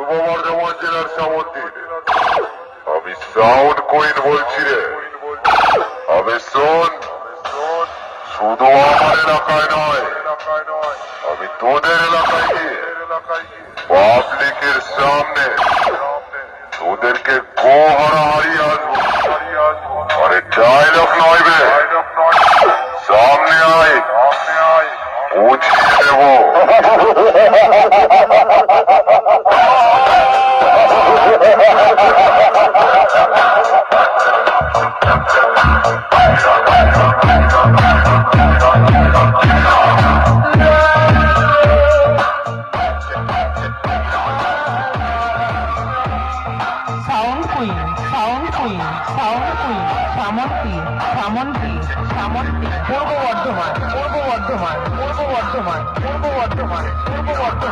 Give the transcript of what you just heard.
পূর্ব বর্ধমান জেলার সামন্তীর আমি sound queen বলছি রে। আমি শোন, শুধু আমার এলাকায় নয়, আমি তোদের এলাকায় গিয়ে পাবলিকের সামনে তোদেরকে গোহারা হারিয়ে আসবো। আরে ডায়লগ নয় বে, সামনে আয়, বুঝিয়ে দেবো। Sound queen, sound queen, sound queen, Samanti, Samanti, Samanti, Purba Bardhaman, পূর্ব বর্ধমান, পূর্ব বর্ধমান, পূর্ব বর্ধমান, পূর্ব বর্ধমান।